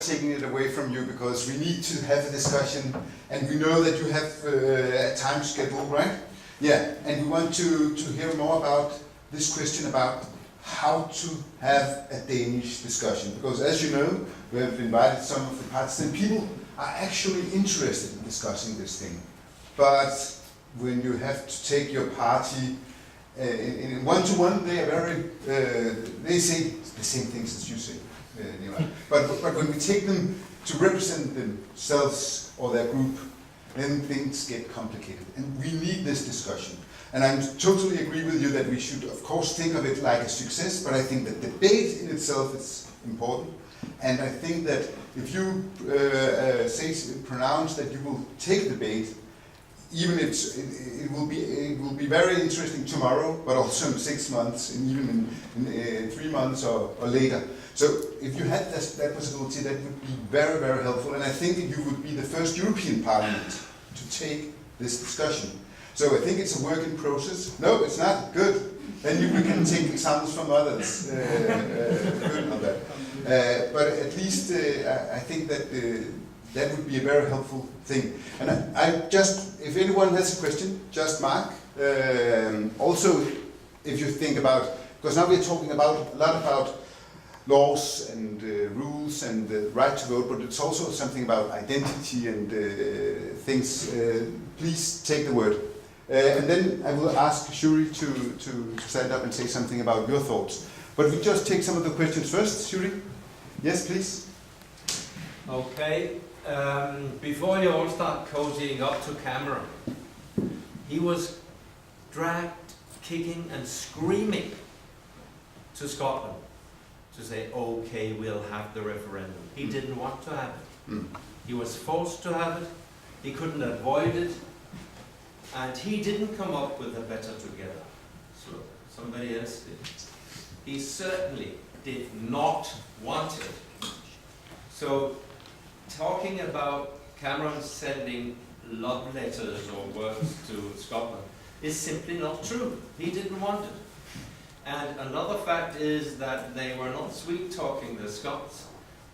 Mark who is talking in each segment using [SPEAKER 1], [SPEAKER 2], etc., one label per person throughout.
[SPEAKER 1] taking it away from you because we need to have a discussion, and we know that you have a time schedule, right? Yeah, and we want to hear more about this question about how to have a Danish discussion, because as you know, we have invited some of the participant people are actually interested in discussing this thing, but when you have to take your party in one-to-one, they are very, they say the same things as you say. But when we take them to represent themselves or their group, then things get complicated. And we need this discussion. And I totally agree with you that we should, of course, think of it like a success, but I think that debate in itself is important. And I think that if you pronounce that you will take debate, even if it will be very interesting tomorrow, but also in 6 months, and even in 3 months or later. So if you had that possibility, that would be very, very helpful. And I think you would be the first European Parliament to take this discussion. So I think it's a working process. No, it's not good. Then we can take examples from others. Good on that. But at least I think that that would be a very helpful thing. And I just, if anyone has a question, just mark. Also, if you think about, because now we're talking about a lot about laws and rules and the right to vote, but it's also something about identity and things. Please take the word. And then I will ask Shuri to stand up and say something about your thoughts. But we just take some of the questions first. Shuri? Yes, please.
[SPEAKER 2] Okay. Before you all start cozying up to Cameron, he was dragged, kicking and screaming to Scotland to say, okay, we'll have the referendum. He didn't want to have it. He was forced to have it. He couldn't avoid it. And he didn't come up with a better together. So somebody else did. He certainly did not want it. So talking about Cameron sending love letters or words to Scotland is simply not true. He didn't want it. And another fact is that they were not sweet-talking the Scots.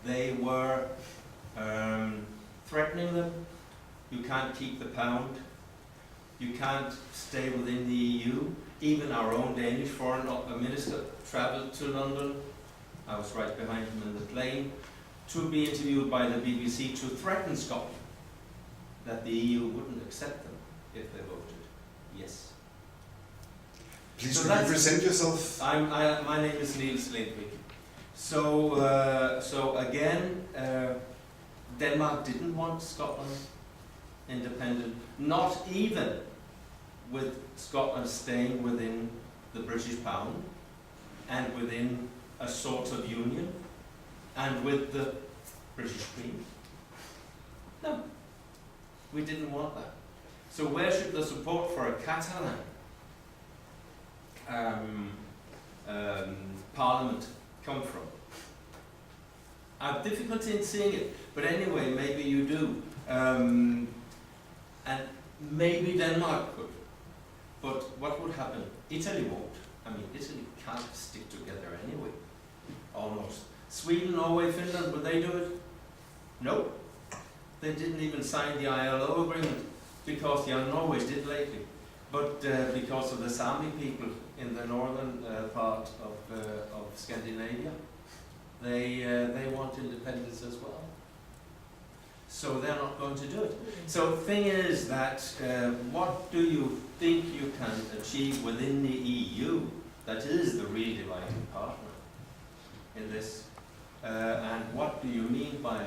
[SPEAKER 2] They were threatening them. You can't keep the pound. You can't stay within the EU. Even our own Danish foreign minister travelled to London. I was right behind him in the plane, to be interviewed by the BBC to threaten Scotland that the EU wouldn't accept them if they voted yes.
[SPEAKER 1] Please so present yourself.
[SPEAKER 2] My name is Niels Lindvik. So again, Denmark didn't want Scotland independent, not even with Scotland staying within the British pound and within a sort of union and with the British Queen. No, we didn't want that. So where should the support for a Catalan parliament come from? I have difficulty in seeing it, but anyway, maybe you do. And maybe Denmark could. But what would happen? Italy won't. I mean, Italy can't stick together anyway. Almost. Sweden, Norway, Finland, would they do it? Nope. They didn't even sign the ILO agreement because Norway did lately. But because of the Sami people in the northern part of Scandinavia, they want independence as well. So they're not going to do it. So the thing is that what do you think you can achieve within the EU that is the real dividing partner in this? And what do you mean by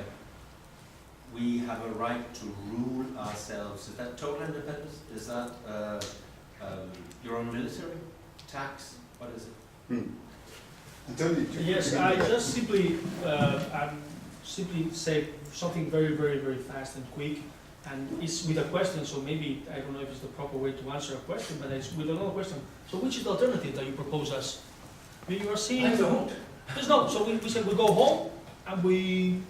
[SPEAKER 2] we have a right to rule ourselves? Is that total independence? Is that your own military? Tax? What is it?
[SPEAKER 3] Yes, I just simply say something very, very, very fast and quick, and it's with a question, so maybe, I don't know if it's the proper way to answer a question, but it's with another question. So which is the alternative that you propose us? You are seeing...
[SPEAKER 2] I don't.
[SPEAKER 3] There's no, so we said we go home, and we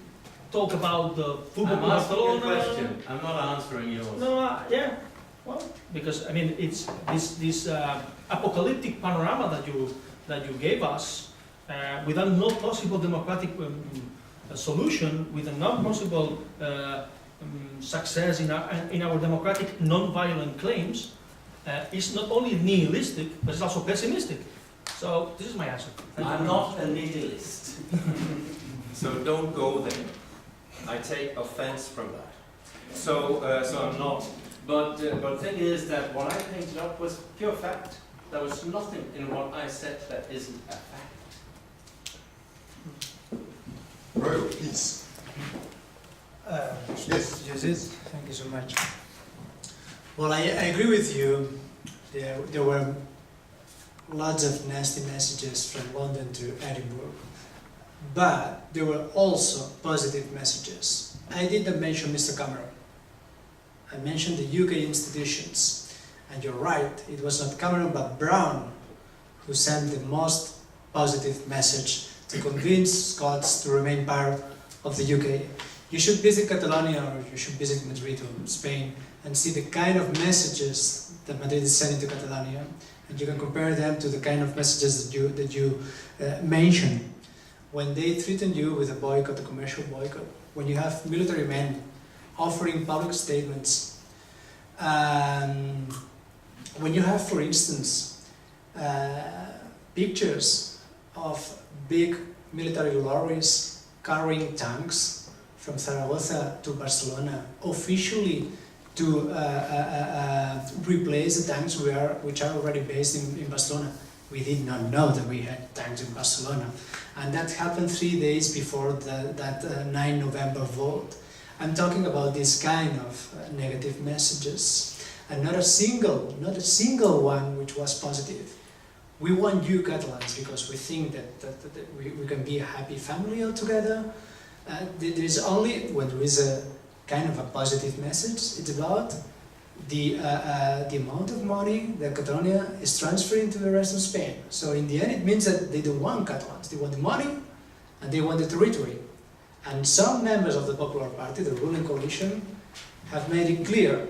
[SPEAKER 3] talk about the football
[SPEAKER 2] I'm asking you a
[SPEAKER 3] Barcelona.
[SPEAKER 2] question. I'm not answering yours.
[SPEAKER 3] No, yeah, well, because, I mean, it's this apocalyptic panorama that you gave us, without no possible democratic solution with a non-possible success in our democratic non-violent claims is not only nihilistic, but it's also pessimistic. So this is my answer. Thank you
[SPEAKER 2] I'm
[SPEAKER 3] very
[SPEAKER 2] not
[SPEAKER 3] much.
[SPEAKER 2] a nihilist. So don't go there. I take offense from that. So I'm not. But the thing is that what I painted up was pure fact. There was nothing in what I said that isn't a fact.
[SPEAKER 1] Royal, please. Yes.
[SPEAKER 4] Yes, thank you so much. Well, I agree with you. There were lots of nasty messages from London to Edinburgh, but there were also positive messages. I didn't mention Mr. Cameron. I mentioned the UK institutions, and you're right, it was not Cameron but Brown who sent the most positive message to convince Scots to remain part of the UK. You should visit Catalonia, or you should visit Madrid or Spain, and see the kind of messages that Madrid is sending to Catalonia, and you can compare them to the kind of messages that you mentioned. When they threaten you with a boycott, a commercial boycott, when you have military men offering public statements, when you have, for instance, pictures of big military lorries carrying tanks from Zaragoza to Barcelona, officially to replace the tanks which are already based in Barcelona. We did not know that we had tanks in Barcelona. And that happened 3 days before that 9 November vote. I'm talking about this kind of negative messages, and not a single one which was positive. We want you Catalans because we think that we can be a happy family all together. There is only when there is a kind of a positive message. It's about the amount of money that Catalonia is transferring to the rest of Spain. So in the end, it means that they don't want Catalans. They want the money and they want the territory. And some members of the Popular Party, the ruling coalition, have made it clear,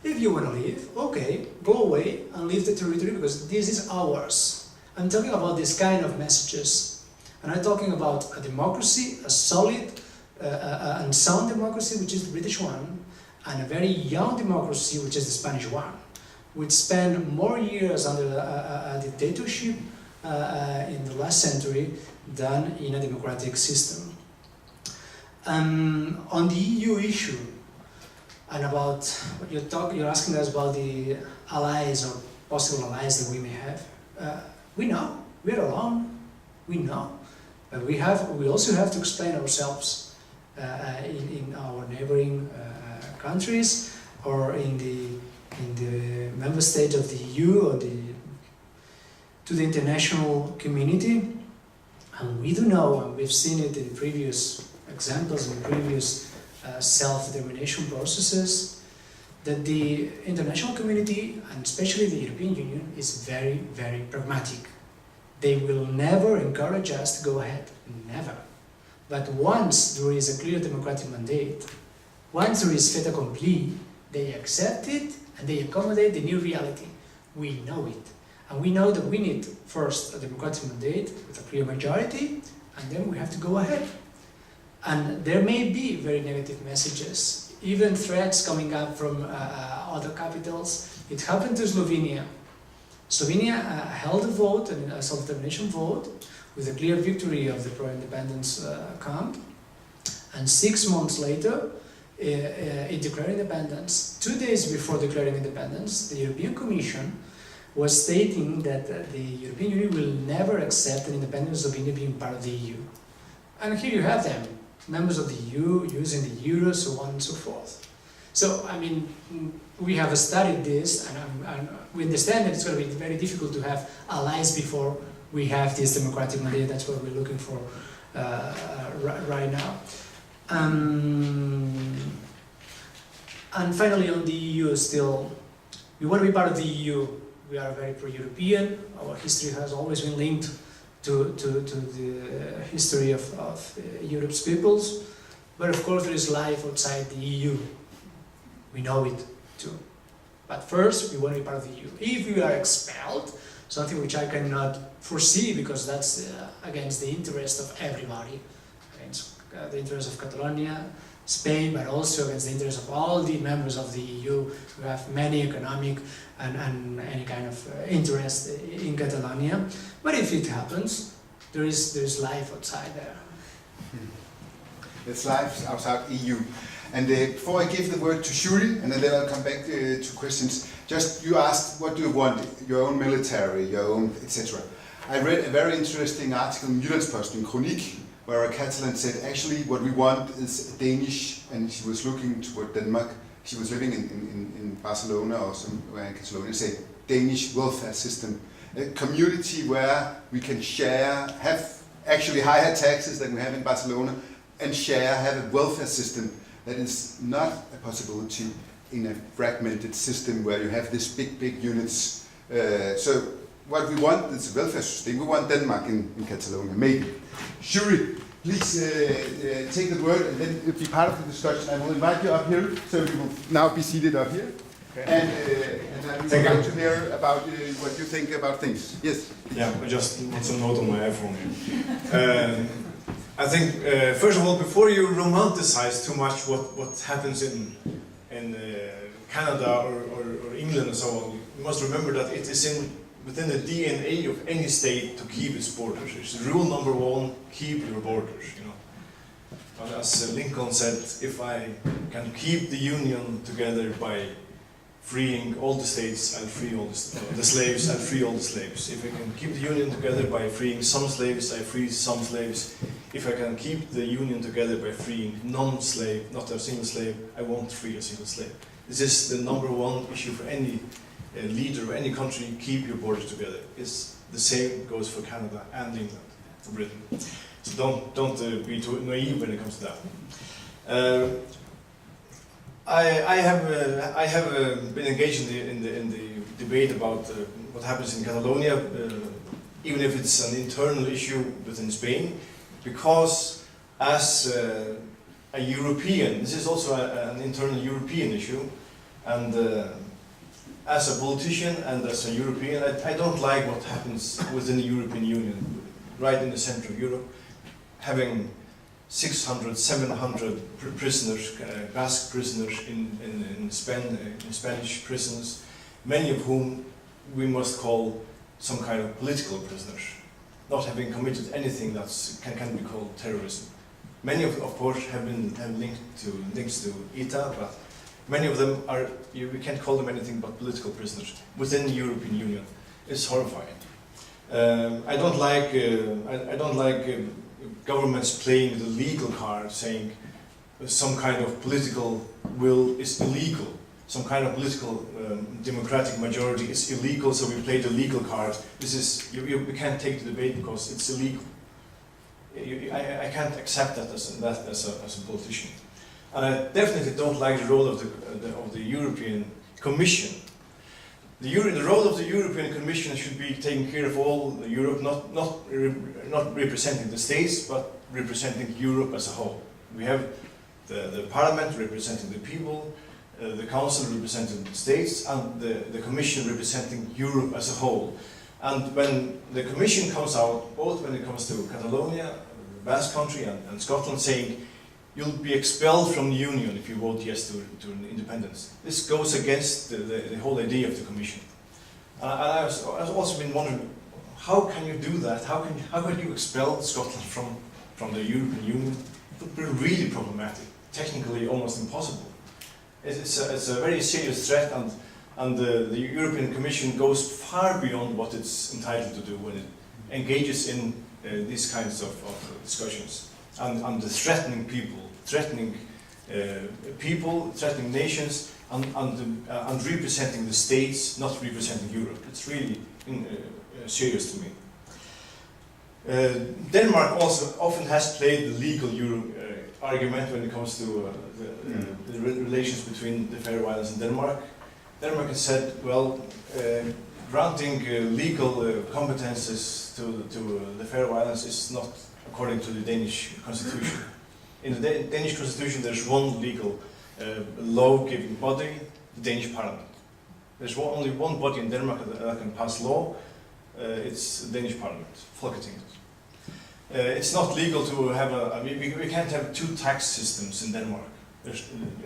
[SPEAKER 4] if you want to leave, okay, go away and leave the territory because this is ours. I'm talking about this kind of messages. And I'm talking about a democracy, a solid and sound democracy, which is the British one, and a very young democracy, which is the Spanish one, which spent more years under a dictatorship in the last century than in a democratic system. On the EU issue, and about what you're asking us about the allies or possible allies that we may have, we know, we're alone, we know, but we also have to explain ourselves in our neighboring countries or in the member states of the EU or to the international community. And we do know, and we've seen it in previous examples in previous self-determination processes, that the international community, and especially the European Union, is very, very pragmatic. They will never encourage us to go ahead, never. But once there is a clear democratic mandate, once there is fait accompli, they accept it and they accommodate the new reality. We know it. And we know that we need first a democratic mandate with a clear majority, and then we have to go ahead. And there may be very negative messages, even threats coming up from other capitals. It happened to Slovenia. Slovenia held a vote, a self-determination vote, with a clear victory of the pro-independence camp. And 6 months later, it declared independence. 2 days before declaring independence, the European Commission was stating that the European Union will never accept an independent Slovenia being part of the EU. And here you have them, members of the EU using the euro, so on and so forth. So, I mean, we have studied this, and we understand that it's going to be very difficult to have allies before we have this democratic mandate. That's what we're looking for right now. And finally, on the EU still, we want to be part of the EU. We are very pro-European. Our history has always been linked to the history of Europe's peoples. But of course there is life outside the EU. We know it too. But first we want to be part of the EU. If we are expelled, something which I cannot foresee because that's against the interest of everybody, against the interests of Catalonia, Spain, but also against the interests of all the members of the EU who have many economic and any kind of interest in Catalonia. But if it happens, there is life outside there.
[SPEAKER 1] It's life outside EU. And before I give the word to Shuri, and then I'll come back to questions, just you asked what do you want, your own military, your own, etc. I read a very interesting article in Jyllandsposten, Kronik, where a Catalan said, actually what we want is Danish, and she was looking toward Denmark, she was living in Barcelona or somewhere in Catalonia, said Danish welfare system, a community where we can share, have actually higher taxes than we have in Barcelona, and share, have a welfare system that is not a possibility in a fragmented system where you have these big units. So what we want is a welfare system. We want Denmark in Catalonia, maybe. Shuri, please take the word and then be part of the discussion. I will invite you up here, so you will now be seated up here. Okay. And I would like to hear about what you think about things. Yes?
[SPEAKER 5] Yeah, I just need some note on my iPhone here. I think, first of all, before you romanticize too much what happens in Canada or England and so on, you must remember that it is within the DNA of any state to keep its borders. It's rule number one, keep your borders, you know. As Lincoln said, if I can keep the Union together by freeing all the states, I'll free all the slaves, I'll free all the slaves. If I can keep the Union together by freeing some slaves, I free some slaves. If I can keep the Union together by freeing non-slave, not a single slave, I won't free a single slave. This is the number one issue for any leader of any country, keep your borders together. It's the same goes for Canada and England, for Britain. So don't be too naive when it comes to that. I have been engaged in the debate about what happens in Catalonia, even if it's an internal issue within Spain, because as a European, this is also an internal European issue, and as a politician and as a European, I don't like what happens within the European Union, right in the center of Europe, having 600, 700 prisoners, Basque prisoners in Spanish prisons, many of whom we must call some kind of political prisoners, not having committed anything that can be called terrorism. Many of course, have links to ETA, but many of them are, we can't call them anything but political prisoners within the European Union. It's horrifying. I don't like governments playing the legal card, saying some kind of political will is illegal, some kind of political democratic majority is illegal, so we play the legal card. This is we can't take the debate because it's illegal. I can't accept that as a politician, and I definitely don't like the role of the European Commission. The role of the European Commission should be taking care of all Europe, not representing the states, but representing Europe as a whole. We have the Parliament representing the people, the Council representing the states, and the Commission representing Europe as a whole. And when the Commission comes out, both when it comes to Catalonia, the Basque Country, and Scotland, saying you'll be expelled from the Union if you vote yes to independence. This goes against the whole idea of the Commission. And I've also been wondering, how can you do that? How can you expel Scotland from the European Union? It would be really problematic, technically almost impossible. It's a very serious threat, and the European Commission goes far beyond what it's entitled to do when it engages in these kinds of discussions. And threatening people, threatening nations, and representing the states, not representing Europe. It's really serious to me. Denmark also often has played the legal argument when it comes to the relations between the Faroe Islands and Denmark. Denmark has said, well, granting legal competences to the Faroe Islands is not according to the Danish constitution. In the Danish constitution there's one legal law-giving body, the Danish parliament. There's only one body in Denmark that can pass law, it's the Danish parliament, Folketinget. It's not legal to have we can't have two tax systems in Denmark.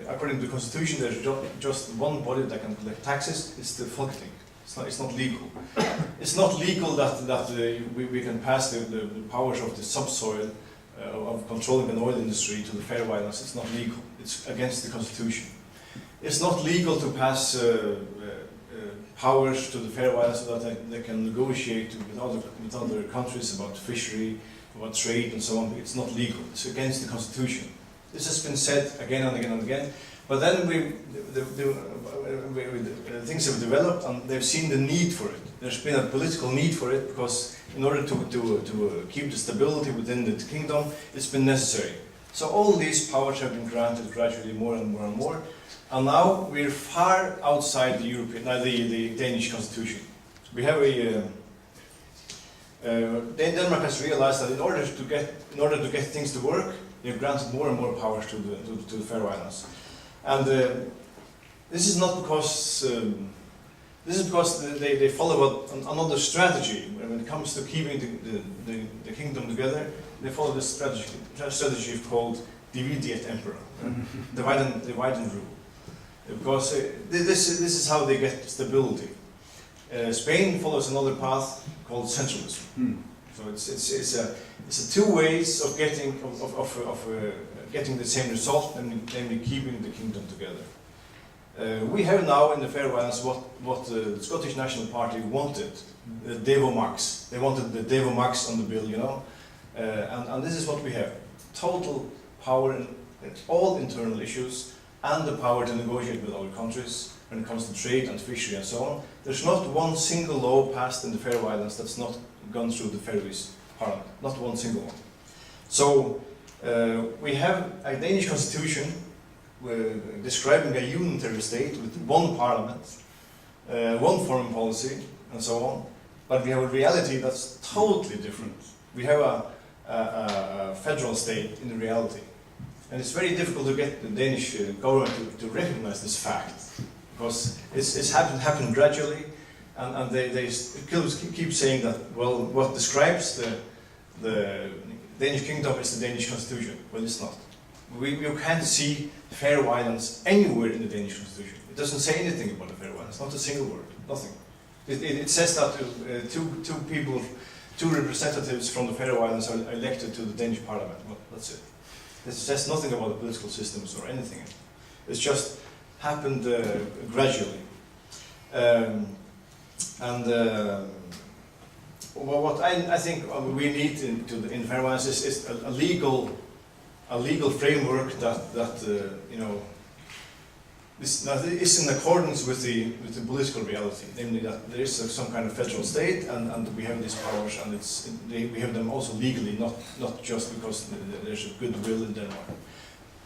[SPEAKER 5] According to the constitution, there's just one body that can collect taxes. It's the Folketing. It's not legal. It's not legal that we can pass the powers of the subsoil of controlling an oil industry to the Faroe Islands. It's not legal. It's against the constitution. It's not legal to pass powers to the Faroe Islands so that they can negotiate with other countries about fishery, about trade and so on. It's not legal. It's against the constitution. This has been said again and again and again. But then things have developed and they've seen the need for it. There's been a political need for it because in order to keep the stability within the kingdom, it's been necessary. So all these powers have been granted gradually more and more and more. And now we're far outside the Danish constitution. We have Denmark has realized that in order to get things to work, they've granted more and more powers to the Faroe Islands. And this is not because they follow another strategy when it comes to keeping the kingdom together. They follow this strategy called divide et impera, divide and rule. Because this is how they get stability. Spain follows another path called centralism. So it's two ways of getting getting the same result, namely keeping the kingdom together. We have now in the Faroe Islands what the Scottish National Party wanted, the Devo Max. They wanted the Devo Max on the bill, you know, and this is what we have: total power in all internal issues and the power to negotiate with other countries when it comes to trade and fishery and so on. There's not one single law passed in the Faroe Islands that's not gone through the Faroese parliament, not one single one. So we have a Danish constitution describing a unitary state with one parliament, one foreign policy, and so on. But we have a reality that's totally different. We have a federal state in reality. And it's very difficult to get the Danish government to recognize this fact, because it's happened gradually, and they keep saying that, well, what describes the Danish kingdom is the Danish constitution. Well, it's not. You can't see Faroe Islands anywhere in the Danish constitution. It doesn't say anything about the Faroe Islands, not a single word, nothing. It says that two representatives from the Faroe Islands are elected to the Danish parliament. Well, that's it. It says nothing about the political systems or anything. It's just happened gradually. What I think we need in Faroe Islands is a legal framework that you know is in accordance with the political reality, namely that there is some kind of federal state and we have these powers, and we have them also legally, not just because there's a goodwill in Denmark.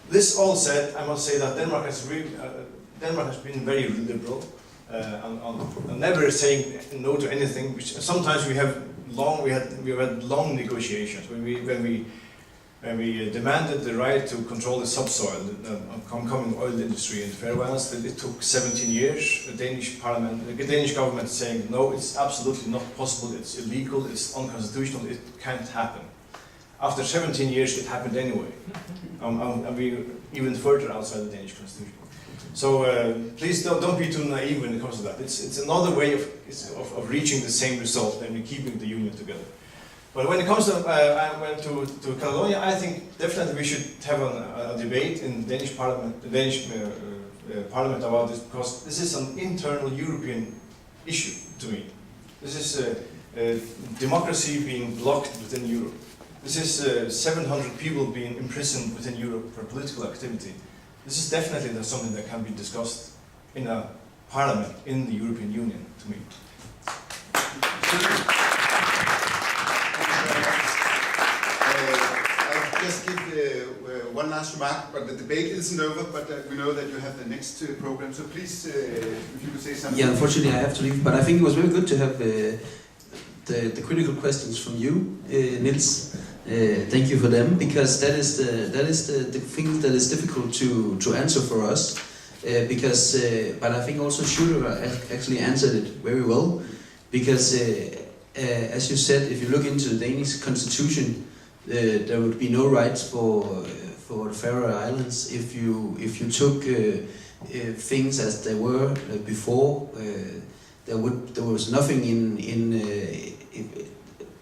[SPEAKER 5] This all said, I must say that Denmark has been very liberal and never saying no to anything. Which sometimes we have had long negotiations when we demanded the right to control the subsoil, the upcoming oil industry in the Faroe Islands. It took 17 years. The Danish government saying no, it's absolutely not possible. It's illegal. It's unconstitutional. It can't happen. After 17 years, it happened anyway, and we even further outside the Danish constitution. So please don't be too naive when it comes to that. It's another way of reaching the same result, namely keeping the union together. But when it comes to Catalonia, I think definitely we should have a debate in the Danish parliament, parliament about this, because this is an internal European issue to me. This is democracy being blocked within Europe. This is 700 people being imprisoned within Europe for political activity. This is definitely something that can be discussed in a parliament in the European Union, to me.
[SPEAKER 1] I'll just give one last remark, but the debate isn't over, but we know that you have the next program, so please, if you could say something.
[SPEAKER 6] Yeah, unfortunately I have to leave, but I think it was very good to have the critical questions from you, Niels. Thank you for them, because that is the thing that is difficult to answer for us. But I think also Shooter actually answered it very well, because as you said, if you look into the Danish constitution, there would be no rights for the Faroe Islands if you took things as they were before. There was nothing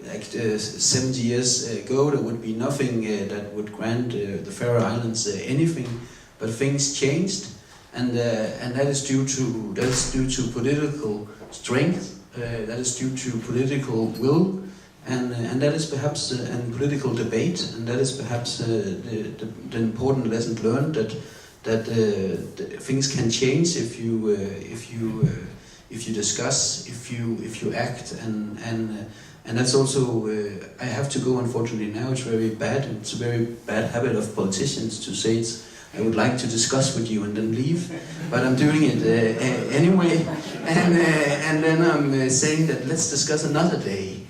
[SPEAKER 6] like 70 years ago. There would be nothing that would grant the Faroe Islands anything, but things changed, and that is due to political strength. That is due to political will. And that is perhaps and political debate, and that is perhaps the important lesson learned, that things can change if you discuss, if you act, and that's also I have to go, unfortunately. Now it's very bad. It's a very bad habit of politicians to say I would like to discuss with you and then leave, but I'm doing it anyway, and then I'm saying that let's discuss another day.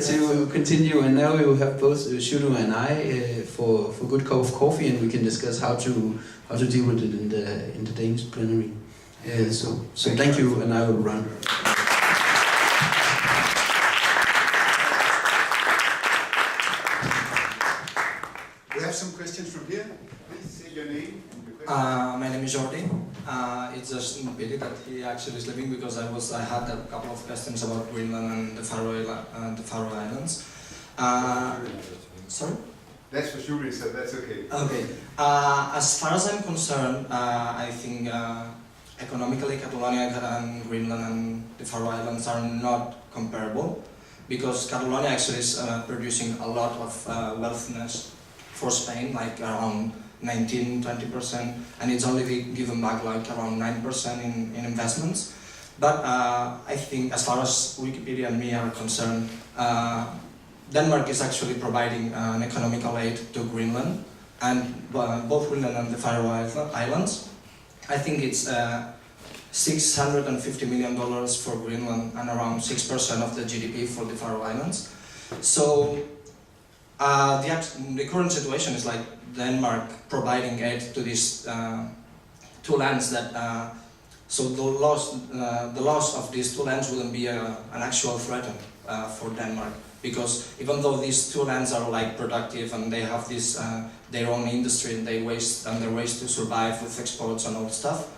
[SPEAKER 6] To continue, and now we will have both Shudu and I for a good cup of coffee, and we can discuss how to deal with it in the Danish plenary. So thank you, and I will run.
[SPEAKER 1] We have some questions from here. Please say your name and your question.
[SPEAKER 7] My name is Jordi. It's just a pity that he actually is leaving, because I had a couple of questions about Greenland and the Faroe Islands. Sorry?
[SPEAKER 1] That's for sure, so that's okay.
[SPEAKER 7] Okay. As far as I'm concerned, I think economically Catalonia and Greenland and the Faroe Islands are not comparable, because Catalonia actually is producing a lot of wealthiness for Spain, like around 19-20%, and it's only given back like around 9% in investments. But I think, as far as Wikipedia and me are concerned, Denmark is actually providing an economical aid to Greenland, and both Greenland and the Faroe Islands. I think it's $650 million for Greenland and around 6% of the GDP for the Faroe Islands. So the current situation is like Denmark providing aid to these two lands that, so the loss of these two lands wouldn't be an actual threat for Denmark, because even though these two lands are like productive and they have this their own industry and their ways to survive with exports and all stuff,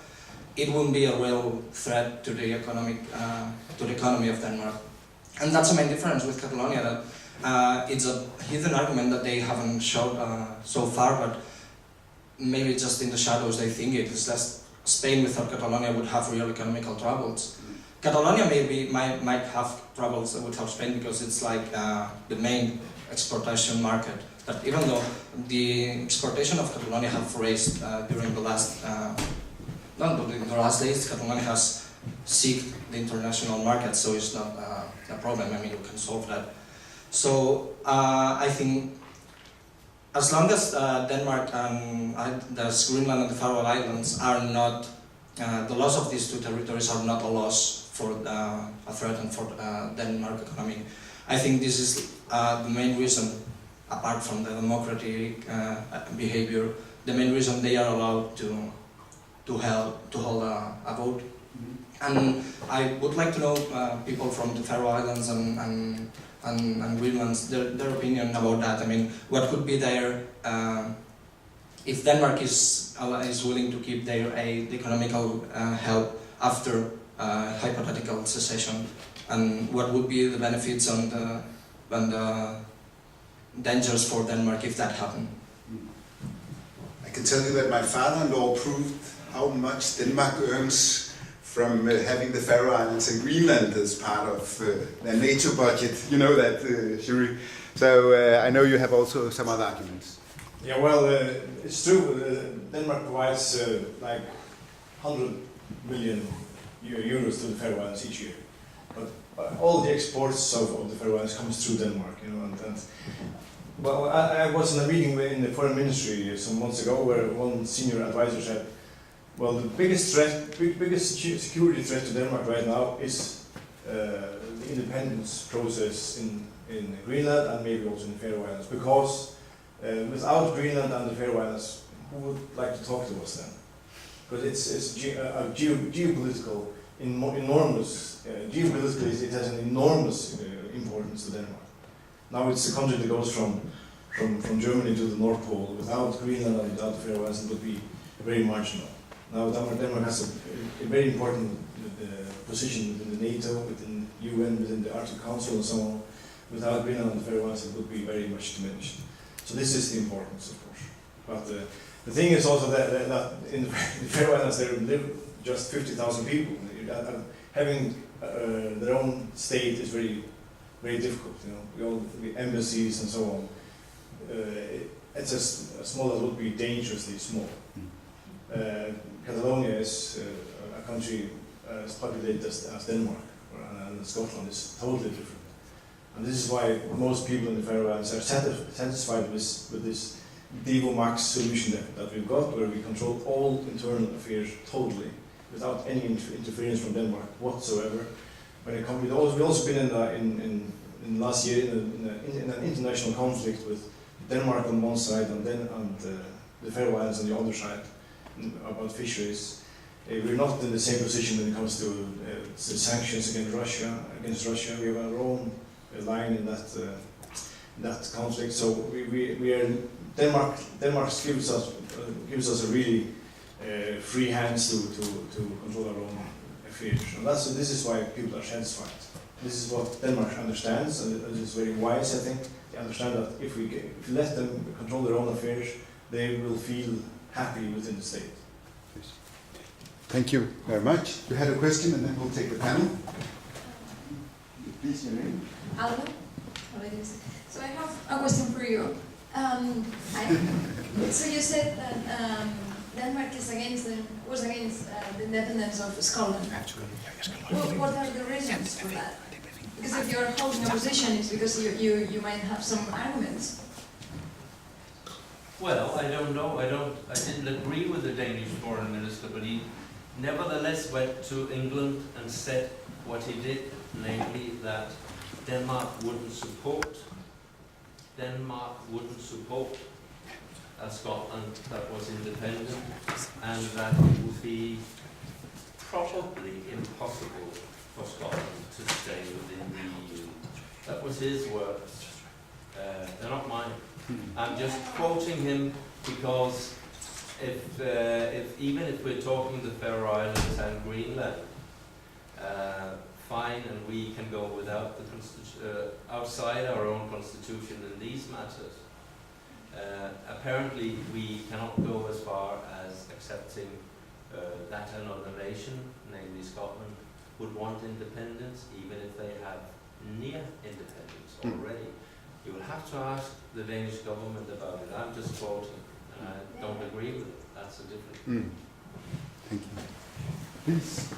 [SPEAKER 7] it wouldn't be a real threat to the economy of Denmark. And that's the main difference with Catalonia, that it's a hidden argument that they haven't showed so far, but maybe just in the shadows they think it is that Spain without Catalonia would have real economical troubles. Catalonia might have troubles without Spain because it's like the main exportation market. But even though the exportation of Catalonia have raised during the last days, Catalonia has seeked the international market, so it's not a problem. I mean, we can solve that. So I think as long as Denmark and Greenland and the Faroe Islands are not, the loss of these two territories are not a loss for a threat and for Denmark economy, I think this is the main reason, apart from the democratic behavior, the main reason they are allowed to hold a vote. And I would like to know people from the Faroe Islands and Greenland, their opinion about that. I mean, what could be their, if Denmark is willing to keep their economical help after hypothetical secession, and what would be the benefits and the dangers for Denmark if that happened?
[SPEAKER 1] I can tell you that my father-in-law proved how much Denmark earns from having the Faroe Islands and Greenland as part of their NATO budget. You know that, Shuri. So I know you have also some other arguments.
[SPEAKER 5] Yeah, well, it's true. Denmark provides like 100 million euros to the Faroe Islands each year, but all the exports of the Faroe Islands comes through Denmark. You know, and well, I was in a meeting in the foreign ministry some months ago where one senior advisor said, well, the biggest security threat to Denmark right now is the independence process in Greenland and maybe also in the Faroe Islands, because without Greenland and the Faroe Islands, who would like to talk to us then? Because it's geopolitical, enormous, geopolitically it has an enormous importance to Denmark. Now it's a country that goes from Germany to the North Pole. Without Greenland and without the Faroe Islands, it would be very marginal. Now Denmark has a very important position within the NATO, within UN, within the Arctic Council and so on. Without Greenland and the Faroe Islands, it would be very much diminished. So this is the importance, of course. But the thing is also that in the Faroe Islands there live just 50,000 people. Having their own state is very, very difficult. You know, the embassies and so on. It's as small as would be dangerously small. Catalonia is a country as populated as Denmark, and Scotland is totally different. And this is why most people in the Faroe Islands are satisfied with this Devo Max solution that we've got, where we control all internal affairs totally, without any interference from Denmark whatsoever. When it comes, we've also been in last year in an international conflict with Denmark on one side and the Faroe Islands on the other side about fisheries. We're not in the same position when it comes to the sanctions against Russia. We have our own line in that conflict. So we are Denmark gives us a really free hands to control our own affairs. And this is why people are satisfied. This is what Denmark understands, and it is very wise, I think. They understand that if we let them control their own affairs, they will feel happy within the state.
[SPEAKER 1] Thank you very much. You had a question, and then we'll take the panel. Please, your name.
[SPEAKER 8] Alba. So I have a question for you. So you said that Denmark was against the independence of Scotland. What are the reasons for that? Because if you're holding a position, it's because you might have some arguments.
[SPEAKER 2] Well, I don't know. I didn't agree with the Danish foreign minister, but he nevertheless went to England and said what he did, namely that Denmark wouldn't support a Scotland that was independent, and that it would be probably impossible for Scotland to stay within the EU. That was his words. They're not mine. I'm just quoting him because even if we're talking the Faroe Islands and Greenland, fine, and we can go without the outside our own constitution in these matters. Apparently, we cannot go as far as accepting that another nation, namely Scotland, would want independence, even if they have near independence already. You will have to ask the Danish government about it. I'm just quoting, and I don't agree with it. That's a different.
[SPEAKER 1] Thank you. Please.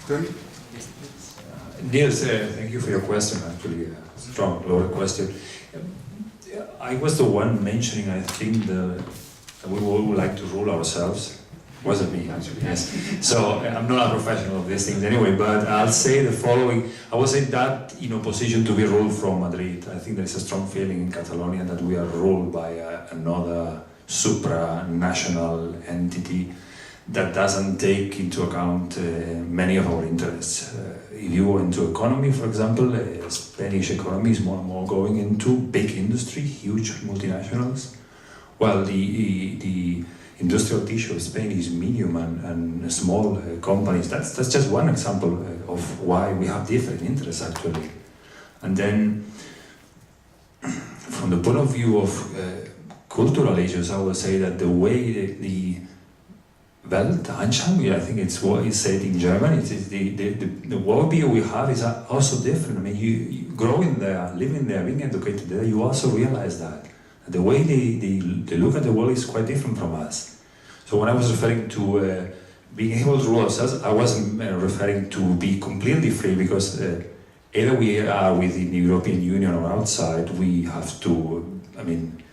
[SPEAKER 1] Tony?
[SPEAKER 9] Niels, thank you for your question. Actually, a strong, loaded question. I was the one mentioning, I think, that we would like to rule ourselves. Wasn't me, actually, yes. So I'm not a professional of these things anyway, but I'll say the following. I wasn't that in opposition to be ruled from Madrid. I think there's a strong feeling in Catalonia that we are ruled by another supranational entity that doesn't take into account many of our interests. If you go into economy, for example, Spanish economy is more and more going into big industry, huge multinationals, while the industrial tissue of Spain is medium and small companies. That's just one example of why we have different interests, actually. And then, from the point of view of cultural issues, I would say that the way the Weltanschauung, I think it's what is said in German, it is the worldview we have is also different. I mean, you growing there, living there, being educated there, you also realize that. The way they look at the world is quite different from us. So when I was referring to being able to rule ourselves, I wasn't referring to be completely free, because either we are within the European Union or outside, we have to, I mean,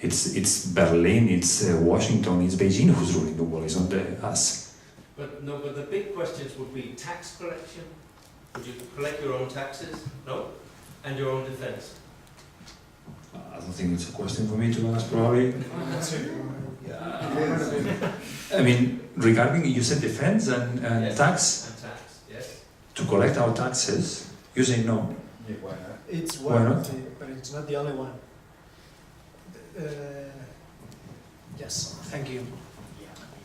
[SPEAKER 9] it's Berlin, it's Washington, it's Beijing who's ruling the world, it's not us.
[SPEAKER 2] But the big questions would be tax collection. Would you collect your own taxes? No? And your own defense?
[SPEAKER 9] I don't think it's a question for me to ask, probably. I mean, regarding, you said defense and
[SPEAKER 2] yes.
[SPEAKER 9] tax?
[SPEAKER 2] And tax, yes.
[SPEAKER 9] To collect our taxes, you say no.
[SPEAKER 1] Yeah, why not?
[SPEAKER 4] It's
[SPEAKER 9] Why
[SPEAKER 4] one
[SPEAKER 9] not?
[SPEAKER 4] of the, but it's not the only one. Yes, thank you.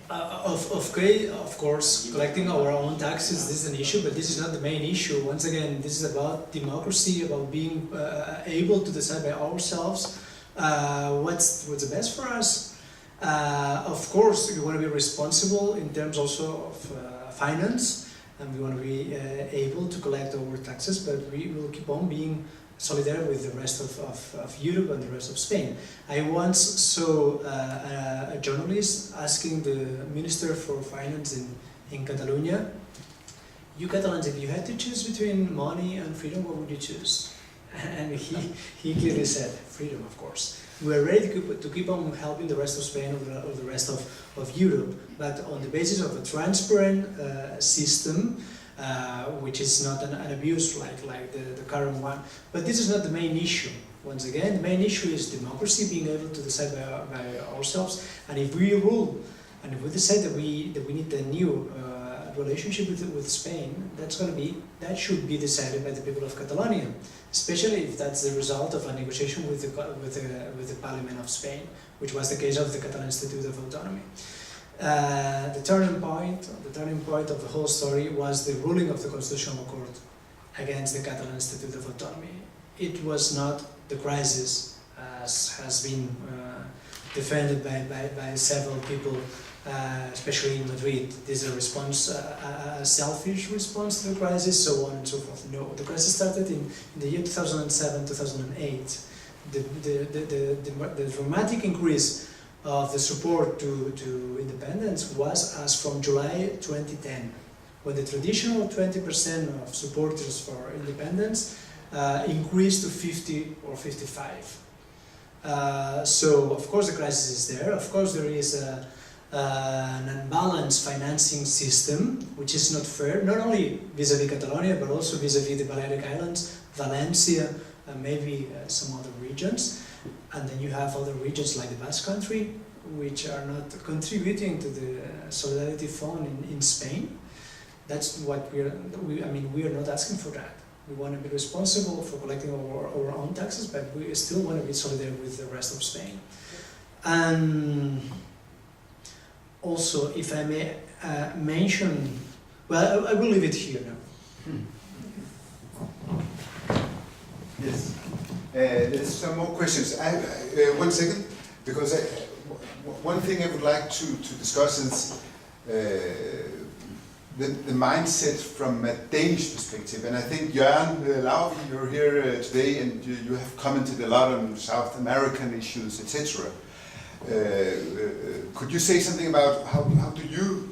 [SPEAKER 4] Of course, collecting our own taxes, this is an issue, but this is not the main issue. Once again, this is about democracy, about being able to decide by ourselves what's the best for us. Of course, we want to be responsible in terms also of finance, and we want to be able to collect our taxes, but we will keep on being solidarity with the rest of Europe and the rest of Spain. I once saw a journalist asking the Minister for Finance in Catalonia, you Catalans, if you had to choose between money and freedom, what would you choose? And he clearly said, freedom, of course. We're ready to keep on helping the rest of Spain or the rest of Europe, but on the basis of a transparent system, which is not an abuse like the current one. But this is not the main issue. Once again, the main issue is democracy, being able to decide by ourselves. And if we rule, and if we decide that we need a new relationship with Spain, that should be decided by the people of Catalonia, especially if that's the result of a negotiation with the Parliament of Spain, which was the case of the Catalan Institute of Autonomy. The turning point of the whole story was the ruling of the Constitutional Court against the Catalan Institute of Autonomy. It was not the crisis, as has been defended by several people, especially in Madrid. This is a response, a selfish response to the crisis, so on and so forth. No, the crisis started in the year 2007, 2008. The dramatic increase of the support to independence was as from July 2010, when the traditional 20% of supporters for independence increased to 50 or 55. So of course the crisis is there. Of course there is an unbalanced financing system, which is not fair, not only vis-à-vis Catalonia, but also vis-à-vis the Balearic Islands, Valencia, and maybe some other regions. And then you have other regions like the Basque Country, which are not contributing to the Solidarity Fund in Spain. That's what we are not asking for that. We want to be responsible for collecting our own taxes, but we still want to be solidarity with the rest of Spain. And also, if I may mention, well, I will leave it here now.
[SPEAKER 1] Yes. There's some more questions. 1 second, because one thing I would like to discuss is the mindset from a Danish perspective. And I think Jørgen Lauv, you're here today, and you have commented a lot on South American issues, etc. Could you say something about how do you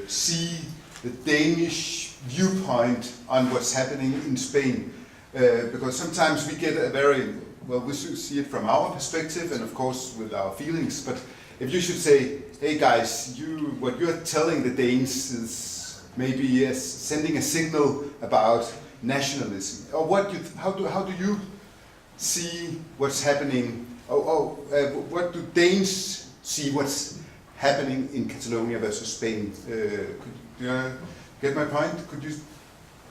[SPEAKER 1] see the Danish viewpoint on what's happening in Spain? Because sometimes we get a very, well, we should see it from our perspective and of course with our feelings, but if you should say, hey guys, what you're telling the Danes is maybe sending a signal about nationalism, or how do you see what's happening, what do Danes see what's happening in Catalonia versus Spain? Could you get my point? Could you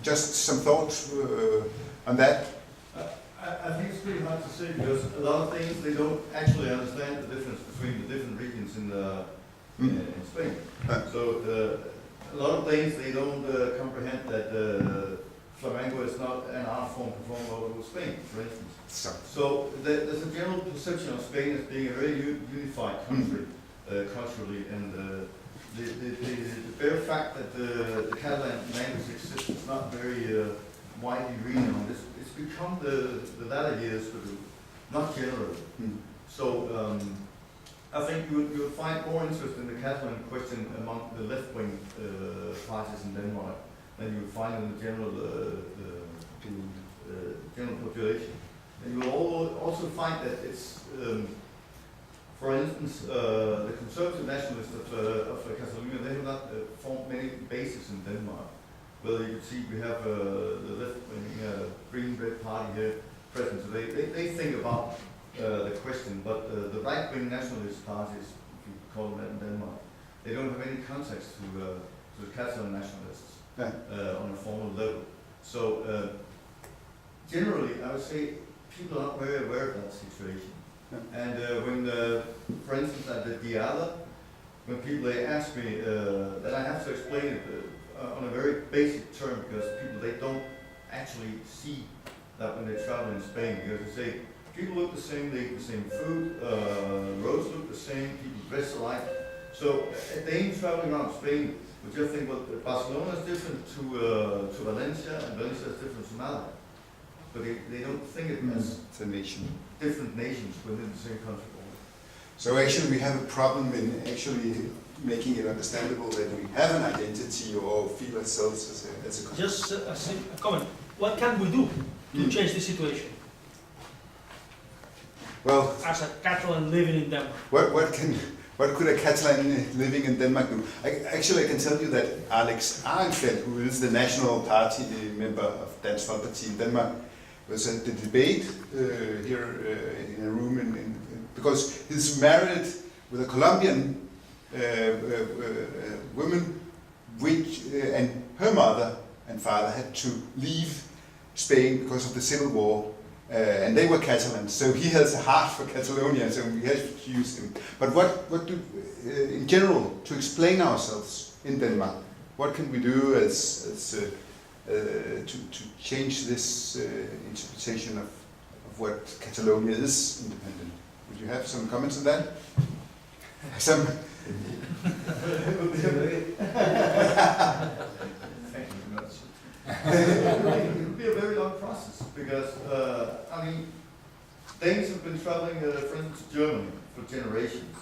[SPEAKER 1] just some thoughts on that?
[SPEAKER 10] I think it's pretty hard to say, because a lot of things they don't actually understand the difference between the different regions in Spain. So a lot of things they don't comprehend that flamenco is not an art form performed all over Spain, for instance. So there's a general perception of Spain as being a very unified country culturally, and the bare fact that the Catalan language exists is not very widely renowned. It's become the latter years, but not generally. So I think you'll find more interest in the Catalan question among the left-wing parties in Denmark than you'll find in the general general population. And you will also find that it's, for instance, the conservative nationalists of Catalonia, they have not formed many bases in Denmark. Well, you can see we have the left-wing Green Red Party here present today. They think about the question, but the right-wing nationalist parties, if you call them that in Denmark, they don't have any context to the Catalan nationalists on a formal level. So generally, I would say people are not very aware of that situation.
[SPEAKER 1] Yeah.
[SPEAKER 10] And when, for instance, at the Diala, when people they ask me, then I have to explain it on a very basic term, because people they don't actually see that when they travel in Spain, because they say people look the same, they eat the same food, roads look the same, people dress alike. So a Dane traveling around Spain would just think, well, Barcelona is different to Valencia, and Valencia is different to Malaga. But they don't think it as
[SPEAKER 1] It's a nation.
[SPEAKER 10] different nations within the same country.
[SPEAKER 1] So actually we have a problem in actually making it understandable that we have an identity or feel ourselves as a country.
[SPEAKER 3] Just a comment. What can we do to change the situation
[SPEAKER 1] Well,
[SPEAKER 3] as a Catalan living in Denmark?
[SPEAKER 1] what could a Catalan living in Denmark do? Actually, I can tell you that Alex Arenfeldt, who is the National Party member of Dansk Folkeparti in Denmark, was at the debate here in a room because he's married with a Colombian woman, and her mother and father had to leave Spain because of the civil war. And they were Catalans, so he has a heart for Catalonia, so we have to use him. But what do, in general, to explain ourselves in Denmark, what can we do to change this interpretation of what Catalonia is independent? Would you have some comments on that? Some.
[SPEAKER 10] Thank you very much. It would be a very long process because, I mean, Danes have been traveling, for instance, to Germany for generations.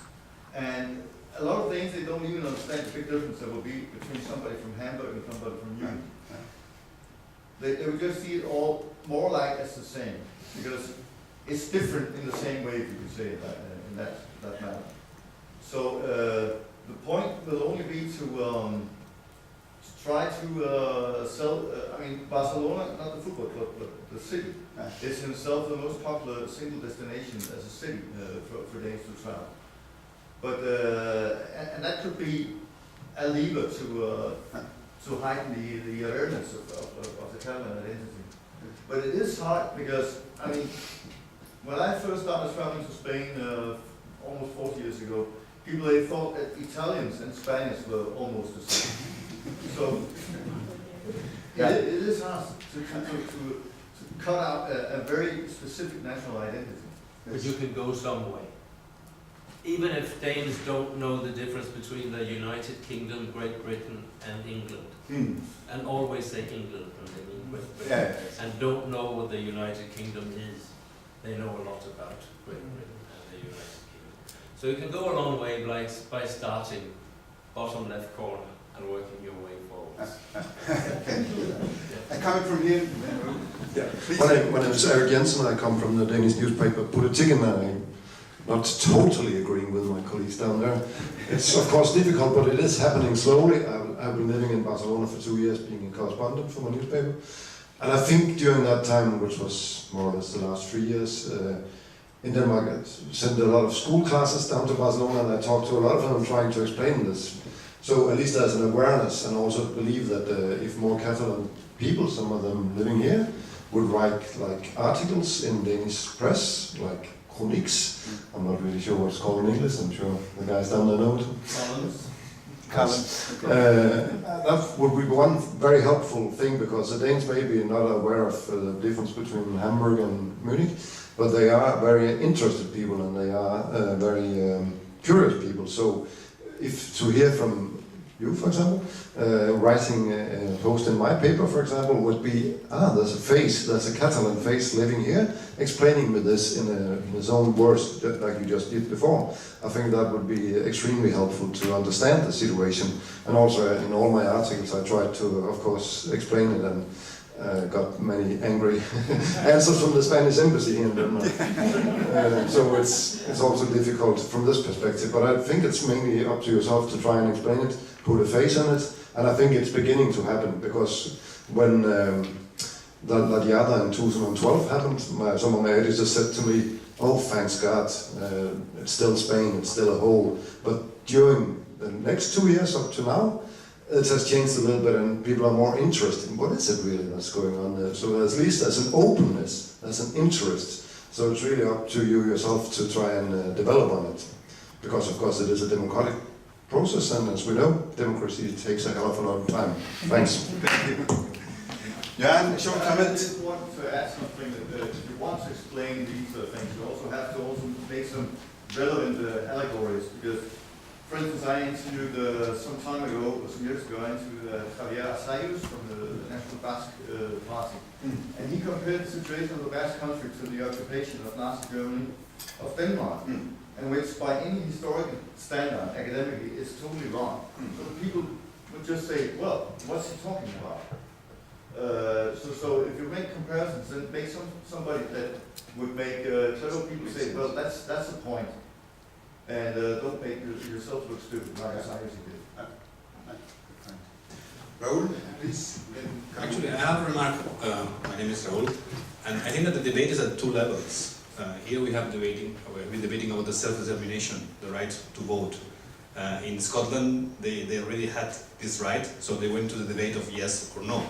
[SPEAKER 10] And a lot of Danes, they don't even understand the big difference there will be between somebody from Hamburg and somebody from Munich. They would just see it all more like as the same, because it's different in the same way, if you could say it in that manner. So the point will only be to try to sell, I mean, Barcelona, not the football club, but the city, is in itself the most popular single destination as a city for Danes to travel. But, and that could be a lever to heighten the awareness of the Catalan identity. But it is hard because, I mean, when I first started traveling to Spain almost 40 years ago, people they thought that Italians and Spaniards were almost the same. So it is hard to cut out a very specific national identity.
[SPEAKER 2] But you can go some way. Even if Danes don't know the difference between the United Kingdom, Great Britain and England, and always say England when they mean Great Britain, and don't know what the United Kingdom is, they know a lot about Great Britain and the United Kingdom. So you can go a long way by starting bottom left corner and working your way forward.
[SPEAKER 1] I come from here.
[SPEAKER 11] Yeah. My name is Eric Jensen. I come from the Danish newspaper Politikken, and I'm not totally agreeing with my colleagues down there. It's of course difficult, but it is happening slowly. I've been living in Barcelona for 2 years, being a correspondent for my newspaper. And I think during that time, which was more or less the last 3 years, in Denmark, I sent a lot of school classes down to Barcelona, and I talked to a lot of them trying to explain this. So at least there's an awareness, and also believe that if more Catalan people, some of them living here, would write like articles in Danish press, like chroniques. I'm not really sure what it's called in English. I'm sure the guys down there know it.
[SPEAKER 1] Columns.
[SPEAKER 11] That would be one very helpful thing, because the Danes may be not aware of the difference between Hamburg and Munich, but they are very interested people, and they are very curious people. So if to hear from you, for example, writing a post in my paper, for example, would be, there's a face, there's a Catalan face living here, explaining me this in his own words, like you just did before. I think that would be extremely helpful to understand the situation. And also in all my articles, I tried to, of course, explain it, and got many angry answers from the Spanish embassy here in Denmark. So it's also difficult from this perspective, but I think it's mainly up to yourself to try and explain it, put a face on it, and I think it's beginning to happen, because when La Diada in 2012 happened, some of my editors said to me, oh, thanks God, it's still Spain, it's still a whole. But during the next 2 years up to now, it has changed a little bit, and people are more interested in what is it really that's going on there. So at least there's an openness, there's an interest. So it's really up to you yourself to try and develop on it, because of course it is a democratic process, and as we know, democracy takes a hell of a lot of time. Thanks.
[SPEAKER 1] Thank you. Jan, short comment.
[SPEAKER 10] I just want to add something that if you want to explain these things, you also have to make some relevant allegories, because, for instance, I interviewed some time ago, some years ago, I interviewed Javier Asayus from the National Basque Party, and he compared the situation of the Basque country to the occupation of Nazi Germany of Denmark, and which by any historical standard, academically, is totally wrong. So people would just say, well, what's he talking about? So if you make comparisons, then make somebody that would make clever people say, well, that's the point, and don't make yourself look stupid like Asayus did.
[SPEAKER 1] Raoul, please.
[SPEAKER 12] Actually, I have a remark. My name is Raoul, and I think that the debate is at two levels. Here we're debating about the self-determination, the right to vote. In Scotland, they already had this right, so they went to the debate of yes or no.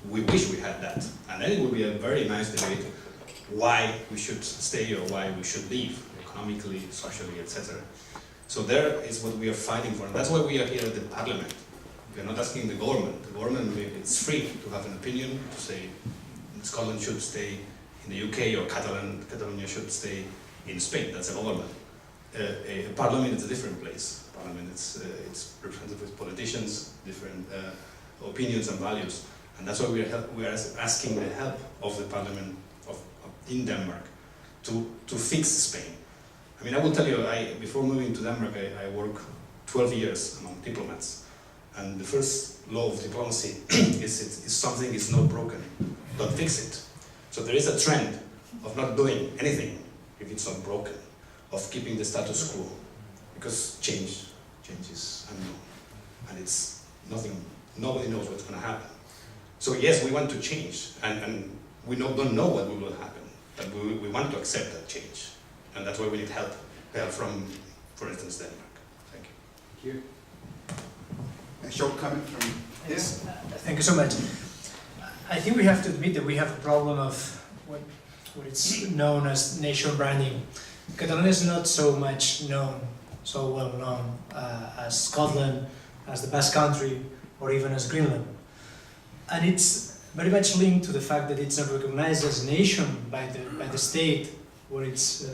[SPEAKER 12] We wish we had that, and then it would be a very nice debate why we should stay or why we should leave, economically, socially, etc. So there is what we are fighting for, and that's why we are here at the Parliament. We are not asking the government. The government, it's free to have an opinion, to say Scotland should stay in the UK or Catalonia should stay in Spain. That's a government. A Parliament is a different place. Parliament, it's represented with politicians, different opinions and values. And that's why we are asking the help of the Parliament in Denmark to fix Spain. I mean, I will tell you, before moving to Denmark, I worked 12 years among diplomats. And the first law of diplomacy is something is not broken, don't fix it. So there is a trend of not doing anything if it's not broken, of keeping the status quo, because change is unknown, and it's nothing. Nobody knows what's going to happen. So yes, we want to change, and we don't know what will happen, but we want to accept that change, and that's why we need help from, for instance, Denmark. Thank you.
[SPEAKER 1] Thank you. A short comment from yes.
[SPEAKER 4] Thank you so much. I think we have to admit that we have a problem of what is known as nation branding. Catalonia is not so well known as Scotland, as the Basque Country, or even as Greenland. And it's very much linked to the fact that it's not recognized as a nation by the state where it's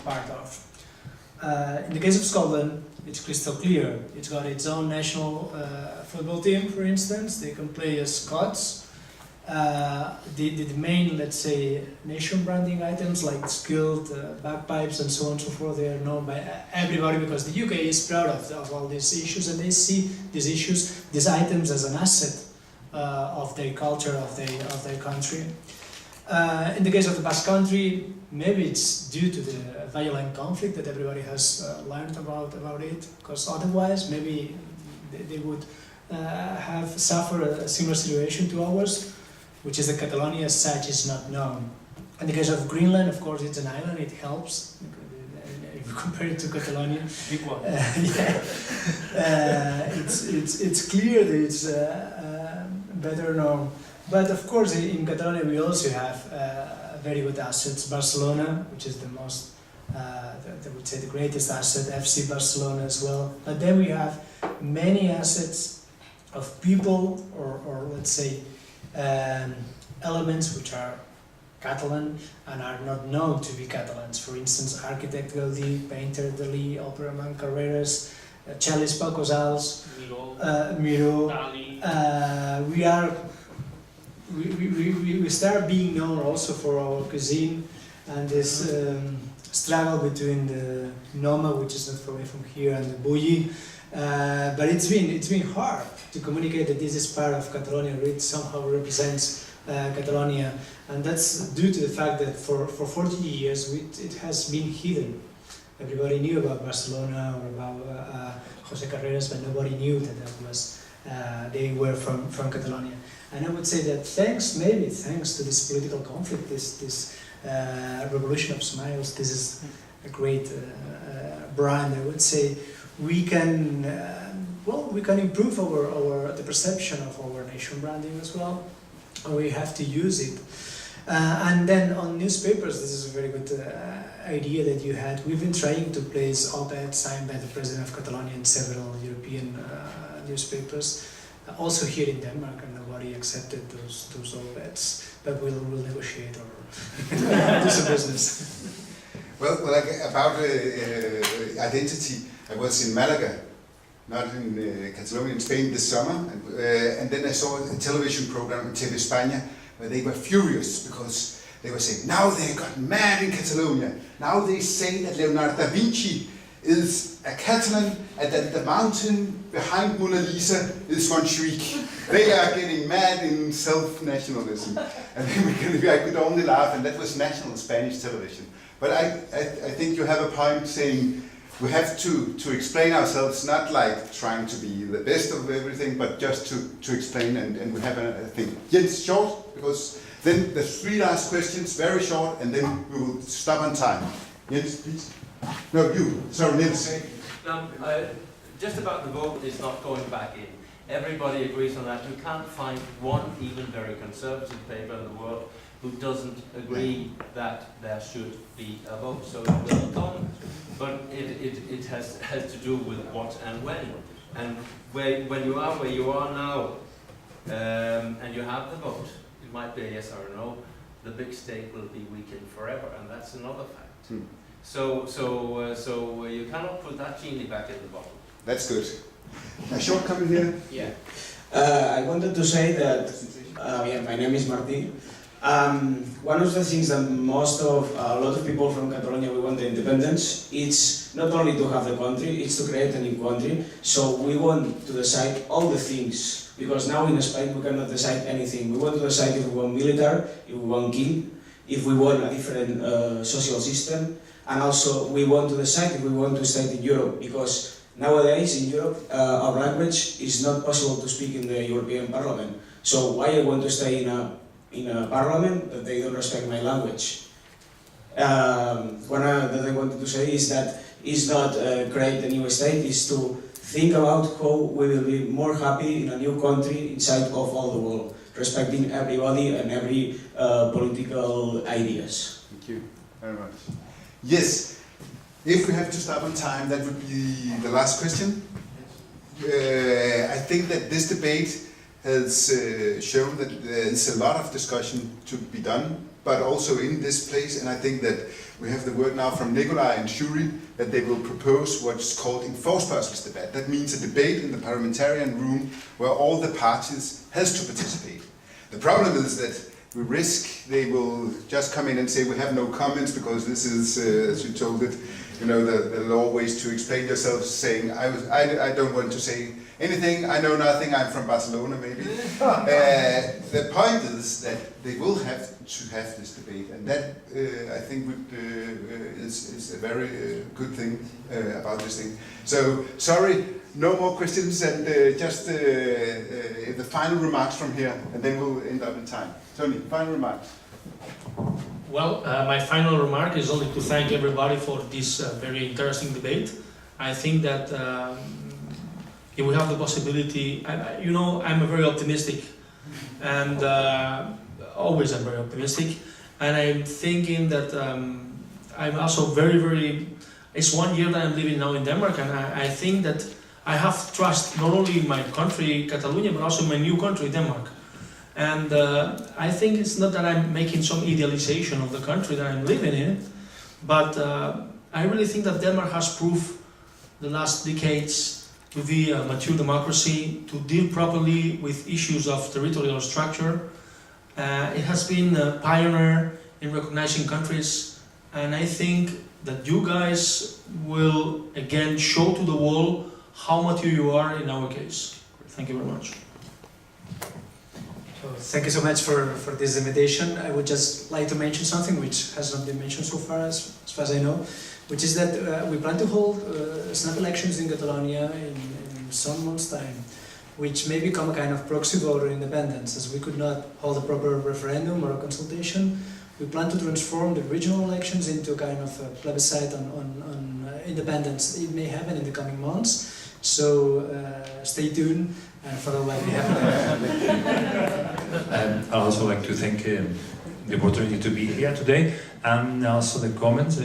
[SPEAKER 4] part of. In the case of Scotland, it's crystal clear. It's got its own national football team, for instance. They can play as Scots. The main, let's say, nation branding items like skilled bagpipes and so on and so forth, they are known by everybody because the UK is proud of all these issues, and they see these items as an asset of their culture, of their country. In the case of the Basque Country, maybe it's due to the violent conflict that everybody has learned about it, because otherwise maybe they would have suffered a similar situation to ours, which is that Catalonia as such is not known. In the case of Greenland, of course, it's an island, it helps, if you compare it to Catalonia.
[SPEAKER 3] Big one.
[SPEAKER 4] It's clear that it's better known. But of course, in Catalonia we also have very good assets. Barcelona, which is the most, I would say the greatest asset, FC Barcelona as well. But then we have many assets of people, or let's say, elements which are Catalan and are not known to be Catalans. For instance, architect Gaudí, painter Dalí, operaman Carreras, cellist Pau Casals, Miró. We start being known also for our cuisine and this struggle between the Noma, which is not far away from here, and the Bulli. But it's been hard to communicate that this is part of Catalonia, or it somehow represents Catalonia, and that's due to the fact that for 40 years it has been hidden. Everybody knew about Barcelona or about José Carreras, but nobody knew that they were from Catalonia. And I would say that maybe thanks to this political conflict, this revolution of smiles, this is a great brand, I would say, we can well, we can improve the perception of our nation branding as well. We have to use it. And then on newspapers, this is a very good idea that you had. We've been trying to place op-eds signed by the President of Catalonia in several European newspapers. Also here in Denmark, and nobody accepted those op-eds. But we'll negotiate or do some business.
[SPEAKER 1] Well, like about identity, I was in Malaga, not in Catalonia, in Spain this summer, and then I saw a television program in TV España where they were furious because they were saying, now they got mad in Catalonia. Now they say that Leonardo da Vinci is a Catalan and that the mountain behind Mona Lisa is Montjuic. They are getting mad in self-nationalism. And then I could only laugh, and that was national Spanish television. But I think you have a point saying we have to explain ourselves, not like trying to be the best of everything, but just to explain, and we have a thing. Jens, short, because then the 3 last questions, very short, and then we will stop on time. Jens, please. No, you. Sorry, Nils.
[SPEAKER 2] Just about the vote is not going back in. Everybody agrees on that. You can't find one even very conservative paper in the world who doesn't agree that there should be a vote. So it will come, but it has to do with what and when. And when you are where you are now, and you have the vote, it might be a yes or a no, the big state will be weakened forever, and that's another fact. So you cannot put that genie back in the bottle.
[SPEAKER 1] That's good. A short comment here.
[SPEAKER 13] Yeah. I wanted to say that, my name is Martí. One of the things that a lot of people from Catalonia, we want the independence. It's not only to have the country, it's to create a new country. So we want to decide all the things, because now in Spain we cannot decide anything. We want to decide if we want military, if we want king, if we want a different social system, and also we want to decide if we want to stay in Europe, because nowadays in Europe our language is not possible to speak in the European Parliament. So why I want to stay in a parliament that they don't respect my language? One that I wanted to say is that it's not create a new state, it's to think about how we will be more happy in a new country inside of all the world, respecting everybody and every political ideas.
[SPEAKER 1] Thank you very much. Yes, if we have to stop on time, that would be the last question. I think that this debate has shown that there is a lot of discussion to be done, but also in this place, and I think that we have the word now from Nikolai and Shuri that they will propose what's called enforced-debate. That means a debate in the parliamentarian room where all the parties has to participate. The problem is that we risk they will just come in and say we have no comments because this is, as you told it, the law ways to explain yourself, saying I don't want to say anything, I know nothing, I'm from Barcelona maybe. The point is that they will have to have this debate, and that I think is a very good thing about this thing. So sorry, no more questions, and just the final remarks from here, and then we'll end up in time. Tony, final remarks.
[SPEAKER 3] Well, my final remark is only to thank everybody for this very interesting debate. I think that if we have the possibility, I'm very optimistic, and always I'm very optimistic, and I'm thinking that I'm also very, it's 1 year that I'm living now in Denmark, and I think that I have trust not only in my country, Catalonia, but also in my new country, Denmark. And I think it's not that I'm making some idealization of the country that I'm living in, but I really think that Denmark has proved the last decades to be a mature democracy, to deal properly with issues of territorial structure. It has been a pioneer in recognizing countries, and I think that you guys will again show to the world how mature you are in our case. Thank you very much.
[SPEAKER 4] So thank you so much for this invitation. I would just like to mention something which has not been mentioned so far, as far as I know, which is that we plan to hold snap elections in Catalonia in some months' time, which may become a kind of proxy vote on independence, as we could not hold a proper referendum or a consultation. We plan to transform the regional elections into a kind of a plebiscite on independence. It may happen in the coming months, So stay tuned for all that we have.
[SPEAKER 9] I'd also like to thank the opportunity to be here today, and also the comments,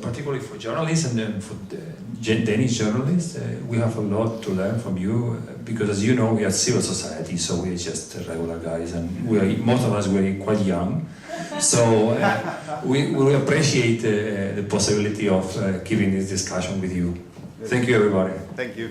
[SPEAKER 9] particularly for journalists and for the Danish journalists. We have a lot to learn from you, because as you know, we are civil society, so we are just regular guys, and most of us were quite young. So we appreciate the possibility of keeping this discussion with you. Thank you, everybody.
[SPEAKER 1] Thank you.